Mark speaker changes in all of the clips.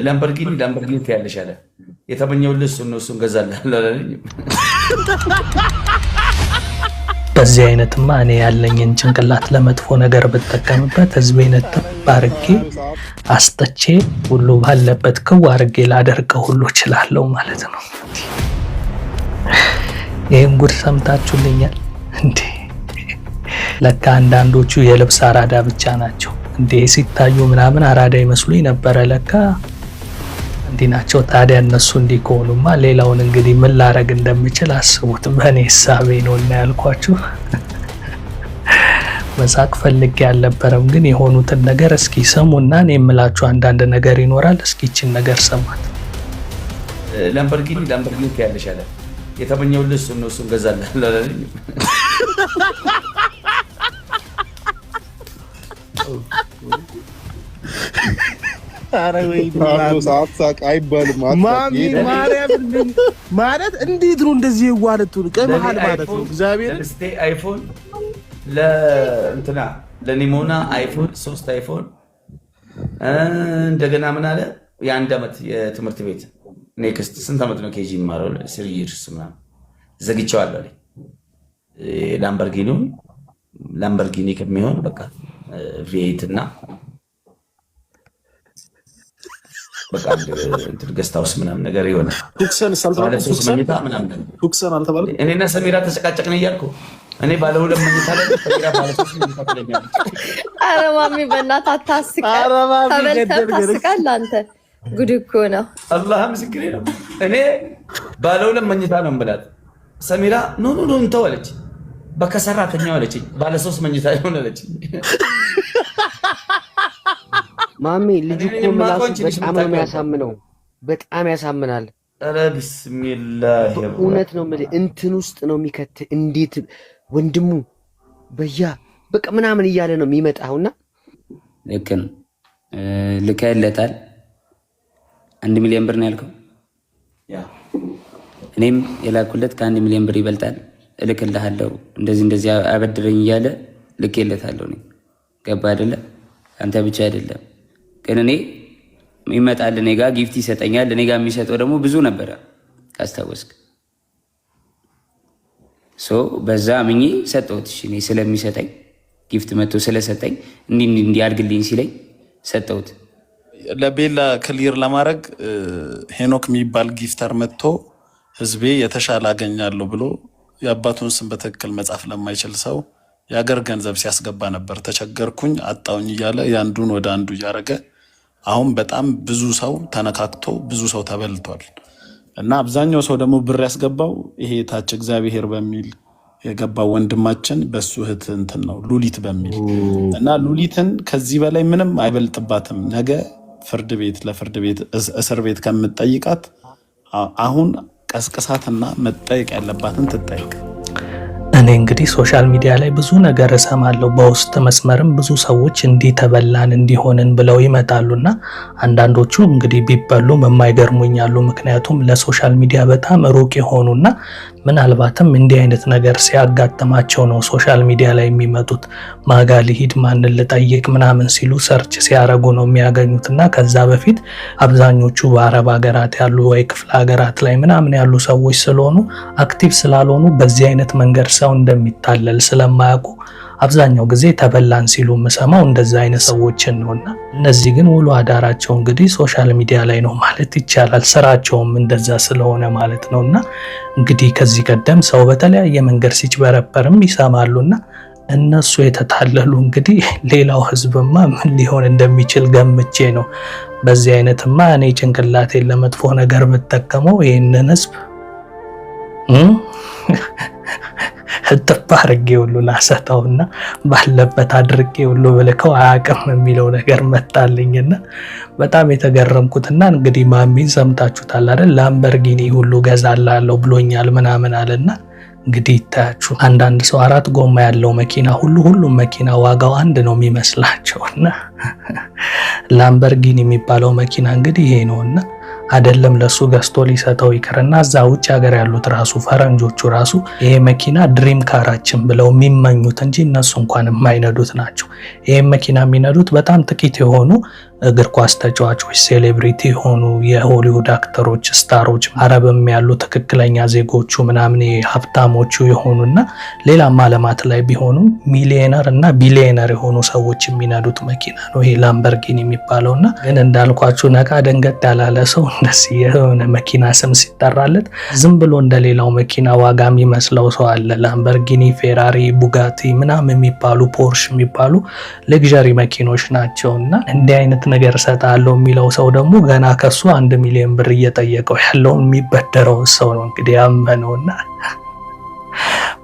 Speaker 1: ላምበርጊኒ ትያለሽ አለ። የተመኘውልህ እሱን ገዛልሃለሁ አላለኝም።
Speaker 2: በዚህ አይነትማ እኔ ያለኝን ጭንቅላት ለመጥፎ ነገር ብጠቀምበት ህዝቤን እጥብ አርጌ አስጠቼ ሁሉ ባለበት ክው አርጌ ላደርገው ሁሉ እችላለሁ ማለት ነው። ይህን ጉድ ሰምታችሁልኛል እንዴ? ለካ አንዳንዶቹ የልብስ አራዳ ብቻ ናቸው እንዴ? ሲታዩ ምናምን አራዳ ይመስሉኝ ነበረ። ለካ እንዲህ ናቸው። ታዲያ እነሱ እንዲህ ከሆኑማ ሌላውን እንግዲህ ምን ላረግ እንደምችል አስቡት። በእኔ ሂሳቤ ነው እና ያልኳችሁ። መሳቅ ፈልጌ ያልነበረም፣ ግን የሆኑትን ነገር እስኪ ሰሙና እኔ የምላችሁ አንዳንድ ነገር ይኖራል። እስኪ ይችን ነገር ሰማት።
Speaker 1: ላምበርጊኒ ትያለሽ አለ። የተመኘውልህ እሱን ገዛልሃለሁ አላለኝም።
Speaker 3: አረ ወይ ሳቅ አይባልም። ማለት እንዴት ነው እንደዚህ የዋለቱ ቀመሃል ማለት ነው። እግዚአብሔር
Speaker 1: እስቲ አይፎን ለኒሞና አይፎን 3 አይፎን እንደገና ምን አለ የ1 ዓመት የትምህርት ቤት ኔክስት ስንት ዓመት ነው ኬጂ የሚማረው? 3 years ምናምን ዘግቼዋለሁ አለኝ። ላምበርጊኒ ከሚሆን በቃ ቪኤት እና በቃ እንትን ገስት ሃውስ ምናምን ነገር ይሆናል።
Speaker 3: ሁክሰን አልተባለም።
Speaker 1: እኔና ሰሚራ ተጨቃጨቅን እያልኩ እኔ ባለ 2 መኝታ ላይ ሰሚራ ባለ 3 መኝታ ትለኛለች።
Speaker 4: ኧረ ማሚ በእናትህ አታስቃል። ተበልተህ ታስቃለህ አንተ። ጉድ እኮ ነው።
Speaker 1: አላህ ምስክሬ ነው። እኔ ባለ 2 መኝታ ነው የምላት። ሰሚራ ኖ እንተው አለች። በቃ ሰራተኛው አለችኝ። ባለ 3 መኝታ ይሆን አለችኝ።
Speaker 5: ማሚ ልጅ እኮ ምላሱ በጣም ነው የሚያሳምነው። በጣም ያሳምናል።
Speaker 1: ኧረ ቢስሚላህ
Speaker 5: እውነት ነው የምልህ። እንትን ውስጥ ነው የሚከት እንዴት ወንድሙ በቃ ምናምን እያለ ነው የሚመጣውና
Speaker 6: ልክ ነው። ልከለታል 1 ሚሊዮን ብር ነው ያልከው። እኔም የላኩለት ከ1 ሚሊዮን ብር ይበልጣል። እልክልሃለሁ እንደዚህ አበድረኝ እያለ ልኬለታለሁ። እኔ ገባ አይደለ? አንተ ብቻ አይደለም ግን እኔ ይመጣል እኔ ጋር ጊፍት ይሰጠኛል። እኔ ጋር የሚሰጠው ደግሞ ብዙ ነበረ ካስታወስክ። በዛ አምኜ ሰጠሁት። እኔ ስለሚሰጠኝ ጊፍት መጥቶ ስለሰጠኝ እንዲህ አድርግልኝ ሲለኝ ሰጠሁት።
Speaker 3: ለቤላ ክሊር ለማድረግ ሄኖክ የሚባል ጊፍተር መጥቶ ህዝቤ የተሻለ አገኛለሁ ብሎ የአባቱን ስም በትክክል መጻፍ ለማይችል ሰው የአገር ገንዘብ ሲያስገባ ነበር። ተቸገርኩኝ አጣውኝ እያለ ያንዱን ወደ አንዱ እያደረገ አሁን በጣም ብዙ ሰው ተነካክቶ ብዙ ሰው ተበልቷል። እና አብዛኛው ሰው ደግሞ ብር ያስገባው ይሄ ታች እግዚአብሔር በሚል የገባው ወንድማችን በሱ እህት እንትን ነው ሉሊት በሚል እና ሉሊትን ከዚህ በላይ ምንም አይበልጥባትም። ነገ ለፍርድ ቤት እስር ቤት ከምትጠይቃት አሁን ቀስቅሳትና መጠየቅ ያለባትን ትጠይቅ።
Speaker 2: እኔ እንግዲህ ሶሻል ሚዲያ ላይ ብዙ ነገር እሰማለሁ። በውስጥ መስመርም ብዙ ሰዎች እንዲህ ተበላን እንዲሆንን ብለው ይመጣሉና አንዳንዶቹ እንግዲህ ቢበሉም የማይገርሙኛሉ። ምክንያቱም ለሶሻል ሚዲያ በጣም ሩቅ የሆኑና ምናልባትም እንዲህ አይነት ነገር ሲያጋጥማቸው ነው ሶሻል ሚዲያ ላይ የሚመጡት። ማጋ ሊሂድ ማንን ልጠይቅ ምናምን ሲሉ ሰርች ሲያረጉ ነው የሚያገኙትና ከዛ በፊት አብዛኞቹ በአረብ ሀገራት ያሉ ወይ ክፍለ ሀገራት ላይ ምናምን ያሉ ሰዎች ስለሆኑ አክቲቭ ስላልሆኑ በዚህ አይነት መንገድ ሰው እንደሚታለል ስለማያውቁ አብዛኛው ጊዜ ተበላን ሲሉ የምሰማው እንደዛ አይነት ሰዎችን ነውና እነዚህ ግን ውሎ አዳራቸው እንግዲህ ሶሻል ሚዲያ ላይ ነው ማለት ይቻላል። ስራቸውም እንደዛ ስለሆነ ማለት ነውና እንግዲህ ከዚህ ቀደም ሰው በተለያየ መንገድ ሲጭበረበርም ይሰማሉና እነሱ የተታለሉ እንግዲህ ሌላው ህዝብማ ምን ሊሆን እንደሚችል ገምቼ ነው። በዚህ አይነትማ እኔ ጭንቅላቴን ለመጥፎ ነገር ብጠቀመው ይሄንን ህዝብ ተባረጌ ሁሉ ላሰታውና ባለበት አድርጌ ሁሉ ብልከው አያውቅም የሚለው ነገር መጣልኝና በጣም የተገረምኩትና እንግዲህ ማሚን ሰምታችሁታል አይደል? ላምበርጊኒ ሁሉ ገዛላለሁ ብሎኛል ምናምን አለና እንግዲህ ይታያችሁ አንዳንድ ሰው 4 ጎማ ያለው መኪና ሁሉም መኪና ዋጋው አንድ ነው የሚመስላቸውና ላምበርጊኒ የሚባለው መኪና እንግዲህ ይሄ ነውና አይደለም ለሱ ገዝቶ ሊሰጠው ይከረና እዛ ውጭ ሀገር ያሉት ራሱ ፈረንጆቹ ራሱ ይሄ መኪና ድሪም ካራችን ብለው የሚመኙት እንጂ እነሱ እንኳን የማይነዱት ናቸው። ይሄ መኪና የሚነዱት በጣም ጥቂት የሆኑ እግር ኳስ ተጫዋቾች፣ ሴሌብሪቲ የሆኑ የሆሊውድ አክተሮች፣ ስታሮች፣ አረብም ያሉ ትክክለኛ ዜጎቹ ምናምን ሀብታሞቹ የሆኑና ሌላም ዓለማት ላይ ቢሆኑ ሚሊዮነር እና ቢሊዮነር የሆኑ ሰዎች የሚነዱት መኪና ነው ይሄ ላምበርጊኒ የሚባለውና ግን እንዳልኳችሁ ነቃ ደንገጥ ያላለ ሰው እንደዚህ የሆነ መኪና ስም ሲጠራለት ዝም ብሎ እንደሌላው መኪና ዋጋ የሚመስለው ሰው አለ። ላምበርጊኒ፣ ፌራሪ፣ ቡጋቲ ምናምን የሚባሉ ፖርሽ የሚባሉ ሌግዠሪ መኪኖች ናቸውና እንዲህ አይነት ነገር ሰጣለው የሚለው ሰው ደግሞ ገና ከሱ 1 ሚሊዮን ብር እየጠየቀው ያለውን የሚበደረው ሰው ነው እንግዲህ ያመነውና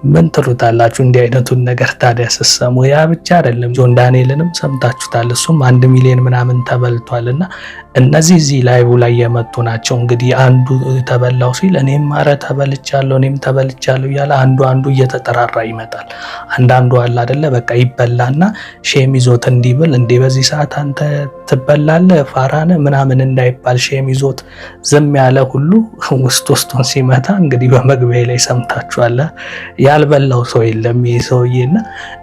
Speaker 2: ምን ትሉታላችሁ? እንዲህ አይነቱን ነገር ታዲያ ስትሰሙ ያ ብቻ አይደለም። ጆን ዳንኤልንም ሰምታችሁታል። እሱም 1 ሚሊዮን ምናምን ተበልቷልና እነዚህ እዚህ ላይቭ ላይ የመጡ ናቸው። እንግዲህ አንዱ ተበላው ሲል እኔም አረ ተበልቻለሁ እኔም ተበልቻለሁ እያለ አንዱ እየተጠራራ ይመጣል። አንዳንዱ አለ አይደለ በቃ ይበላና ሼም ይዞት እንዲብል እንዴ በዚህ ሰዓት አንተ ትበላለህ ፋራነ ምናምን እንዳይባል ሼም ይዞት ዝም ያለ ሁሉ ውስጡን ሲመታ እንግዲህ በመግቢያ ላይ ሰምታችኋል። ያልበላው ሰው የለም ይሄ ሰውዬና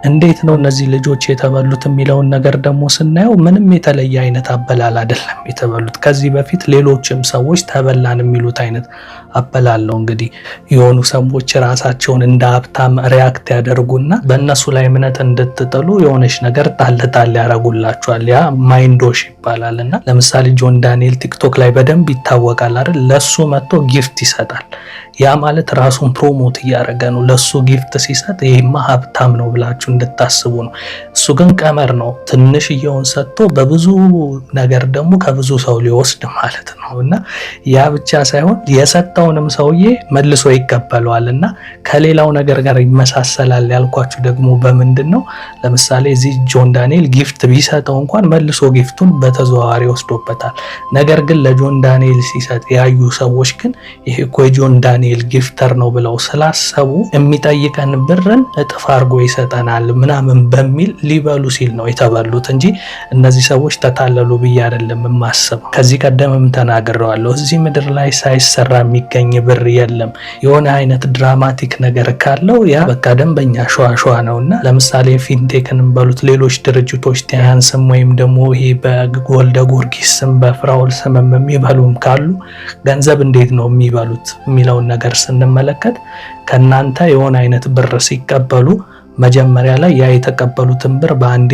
Speaker 2: እንዴት ነው እነዚህ ልጆች የተበሉት የሚለውን ነገር ደግሞ ስናየው ምንም የተለየ አይነት አበላል አይደለም የተበሉት። ከዚህ በፊት ሌሎችም ሰዎች ተበላን የሚሉት አይነት አበላለው። እንግዲህ የሆኑ ሰዎች ራሳቸውን እንደ ሀብታም ሪያክት ያደርጉና በእነሱ ላይ እምነት እንድትጥሉ የሆነች ነገር ጣል ያደርጉላቸዋል። ያ ማይንዶሽ ይባላልና ለምሳሌ ጆን ዳንኤል ቲክቶክ ላይ በደንብ ይታወቃል አይደል? ለሱ መጥቶ ጊፍት ይሰጣል። ያ ማለት ራሱን ፕሮሞት እያደረገ ነው። ለሱ ጊፍት ሲሰጥ ይሄማ ሀብታም ነው ብላችሁ እንድታስቡ ነው። እሱ ግን ቀመር ነው። ትንሽዬውን ሰጥቶ በብዙ ነገር ደግሞ ከብዙ ሰው ሊወስድ ማለት ነው። እና ያ ብቻ ሳይሆን የሰጠውንም ሰውዬ መልሶ ይቀበለዋል እና ከሌላው ነገር ጋር ይመሳሰላል። ያልኳችሁ ደግሞ በምንድን ነው? ለምሳሌ እዚህ ጆን ዳንኤል ጊፍት ቢሰጠው እንኳን መልሶ ጊፍቱን በተዘዋዋሪ ወስዶበታል። ነገር ግን ለጆን ዳንኤል ሲሰጥ ያዩ ሰዎች ግን ይሄ እኮ የጆን ዳንኤል ጊፍተር ነው ብለው ስላሰቡ የሚጠይቀን ብርን እጥፍ አድርጎ ይሰጠናል ምናምን በሚል ሊበሉ ሲል ነው የተበሉት እንጂ እነዚህ ሰዎች ተታለሉ ብዬ አይደለም የማስበው። ከዚህ ቀደምም ተናግሬዋለሁ። እዚህ ምድር ላይ ሳይሰራ የሚገኝ ብር የለም። የሆነ አይነት ድራማቲክ ነገር ካለው ያ በቃ ደንበኛ ሸዋሸዋ ነውና ለምሳሌ ፊንቴክንም በሉት ሌሎች ድርጅቶች ቲያን ስም ወይም ደግሞ ይሄ በወልደ ጊዮርጊስ ስም በፍራውል ስም የሚበሉም ካሉ ገንዘብ እንዴት ነው የሚበሉት የሚለውን ነገር ስንመለከት ከናንተ የሆነ አይነት ብር ሲቀበሉ መጀመሪያ ላይ ያ የተቀበሉትን ብር በአንዴ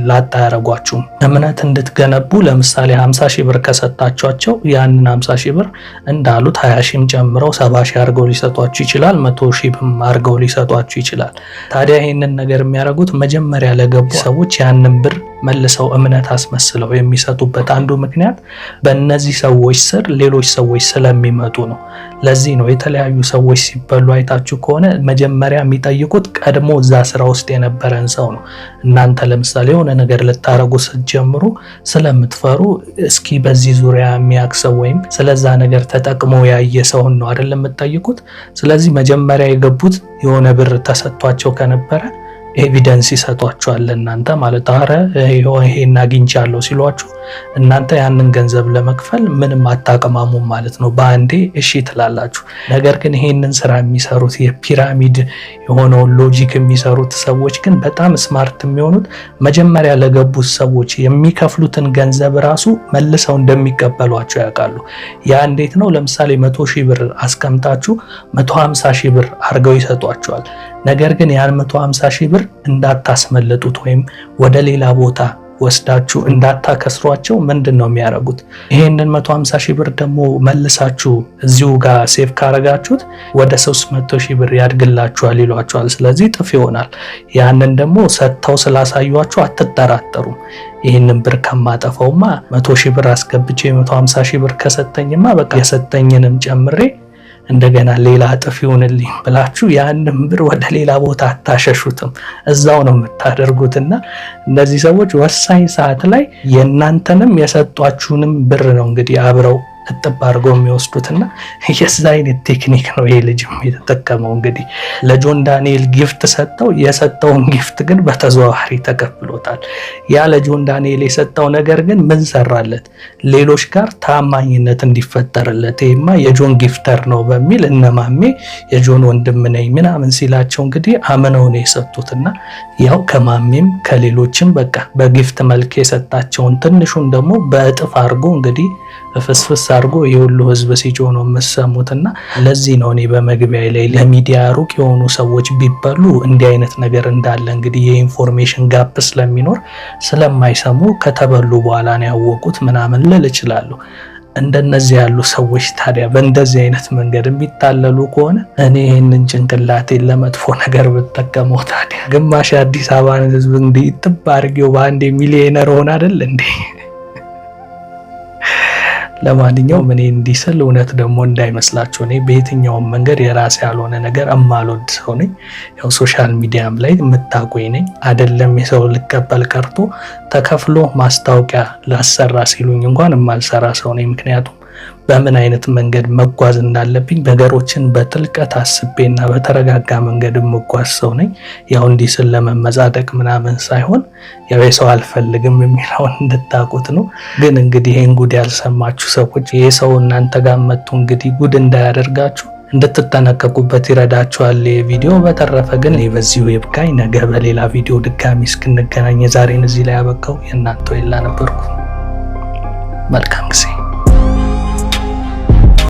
Speaker 2: ላጣ ያረጓችሁ። እምነት እንድትገነቡ ለምሳሌ 50 ሺህ ብር ከሰጣቸዋቸው ያንን 50 ሺህ ብር እንዳሉት 20 ሺህም ጨምረው 70 ሺህ አድርገው ሊሰጧችሁ ይችላል። 100 ሺህም አድርገው ሊሰጧችሁ ይችላል። ታዲያ ይህንን ነገር የሚያደርጉት መጀመሪያ ለገቡ ሰዎች ያንን ብር መልሰው እምነት አስመስለው የሚሰጡበት አንዱ ምክንያት በእነዚህ ሰዎች ስር ሌሎች ሰዎች ስለሚመጡ ነው። ለዚህ ነው የተለያዩ ሰዎች ሲበሉ አይታችሁ ከሆነ መጀመሪያ የሚጠይቁት ቀድሞ እዛ ስራ ውስጥ የነበረን ሰው ነው። እናንተ ለምሳሌ የሆነ ነገር ልታረጉ ስትጀምሩ ስለምትፈሩ እስኪ በዚህ ዙሪያ የሚያውቅ ሰው ወይም ስለዛ ነገር ተጠቅሞ ያየ ሰውን ነው አይደለም የምትጠይቁት። ስለዚህ መጀመሪያ የገቡት የሆነ ብር ተሰጥቷቸው ከነበረ ኤቪደንስ ይሰጧቸዋል እናንተ ማለት አረ ይሄን አግኝቻለሁ ሲሏችሁ እናንተ ያንን ገንዘብ ለመክፈል ምንም አታቀማሙ ማለት ነው። በአንዴ እሺ ትላላችሁ። ነገር ግን ይሄንን ስራ የሚሰሩት የፒራሚድ የሆነውን ሎጂክ የሚሰሩት ሰዎች ግን በጣም ስማርት የሚሆኑት መጀመሪያ ለገቡት ሰዎች የሚከፍሉትን ገንዘብ ራሱ መልሰው እንደሚቀበሏቸው ያውቃሉ። ያ እንዴት ነው? ለምሳሌ 100 ሺህ ብር አስቀምጣችሁ 150 ሺህ ብር አድርገው ይሰጧቸዋል። ነገር ግን ያን 150 ሺህ ብር እንዳታስመልጡት ወይም ወደ ሌላ ቦታ ወስዳችሁ እንዳታከስሯቸው ምንድን ነው የሚያደርጉት? ይሄንን 150 ሺህ ብር ደግሞ መልሳችሁ እዚሁ ጋር ሴቭ ካረጋችሁት ወደ 300 ሺህ ብር ያድግላችኋል ይሏችኋል። ስለዚህ ጥፍ ይሆናል። ያንን ደግሞ ሰጥተው ስላሳዩአችሁ አትጠራጠሩም። ይህንን ብር ከማጠፋውማ 100 ሺህ ብር አስገብቼ 150 ሺህ ብር ከሰጠኝማ በቃ የሰጠኝንም ጨምሬ እንደገና ሌላ እጥፍ ይሁንልኝ ብላችሁ ያንን ብር ወደ ሌላ ቦታ አታሸሹትም፣ እዛው ነው የምታደርጉትና እነዚህ ሰዎች ወሳኝ ሰዓት ላይ የእናንተንም የሰጧችሁንም ብር ነው እንግዲህ አብረው እጥብ አድርገው የሚወስዱትና የዛ አይነት ቴክኒክ ነው ይሄ ልጅም የተጠቀመው። እንግዲህ ለጆን ዳንኤል ጊፍት ሰጠው። የሰጠውን ጊፍት ግን በተዘዋዋሪ ተቀብሎታል። ያ ለጆን ዳንኤል የሰጠው ነገር ግን ምን ሰራለት? ሌሎች ጋር ታማኝነት እንዲፈጠርለት ይሄማ የጆን ጊፍተር ነው በሚል እነማሜ የጆን ወንድም ነኝ ምናምን ሲላቸው እንግዲህ አምነው ነው የሰጡትና ያው ከማሜም ከሌሎችም በቃ በጊፍት መልክ የሰጣቸውን ትንሹን ደግሞ በእጥፍ አድርጎ እንግዲህ ፍስፍስ አድርጎ የሁሉ ህዝብ ሲጮህ ነው የምሰሙትና ለዚህ ነው እኔ በመግቢያ ላይ ለሚዲያ ሩቅ የሆኑ ሰዎች ቢባሉ እንዲህ አይነት ነገር እንዳለ እንግዲህ የኢንፎርሜሽን ጋፕ ስለሚኖር ስለማይሰሙ ከተበሉ በኋላ ነው ያወቁት ምናምን ልል እችላለሁ። እንደነዚህ ያሉ ሰዎች ታዲያ በእንደዚህ አይነት መንገድ የሚታለሉ ከሆነ እኔ ይህንን ጭንቅላቴን ለመጥፎ ነገር ብጠቀመው ታዲያ ግማሽ አዲስ አበባን ህዝብ እንዲህ ጥብ አድርጌው በአንድ ሚሊዮነር ሆነ አይደል እንዴ? ለማንኛውም እኔ እንዲህ ስል እውነት ደግሞ እንዳይመስላችሁ እኔ በየትኛውም መንገድ የራሴ ያልሆነ ነገር እማልወድ ሰው ነኝ። ያው ሶሻል ሚዲያም ላይ የምታውቁኝ ነኝ። አይደለም የሰው ልቀበል ቀርቶ ተከፍሎ ማስታወቂያ ላሰራ ሲሉኝ እንኳን የማልሰራ ሰው ነኝ። ምክንያቱም በምን አይነት መንገድ መጓዝ እንዳለብኝ ነገሮችን በጥልቀት አስቤና በተረጋጋ መንገድ መጓዝ ሰው ነኝ። ያው እንዲህ ስል ለመመጻደቅ ምናምን ሳይሆን ያው የሰው አልፈልግም የሚለውን እንድታውቁት ነው። ግን እንግዲህ ይሄን ጉድ ያልሰማችሁ ሰዎች ይሄ ሰው እናንተ ጋር መጥቶ እንግዲህ ጉድ እንዳያደርጋችሁ እንድትጠነቀቁበት ይረዳችኋል ቪዲዮ። በተረፈ ግን በዚሁ ይብቃኝ። ነገ በሌላ ቪዲዮ ድጋሚ እስክንገናኝ ዛሬን እዚህ ላይ ያበቃው። የእናንተው ኤላ ነበርኩ። መልካም ጊዜ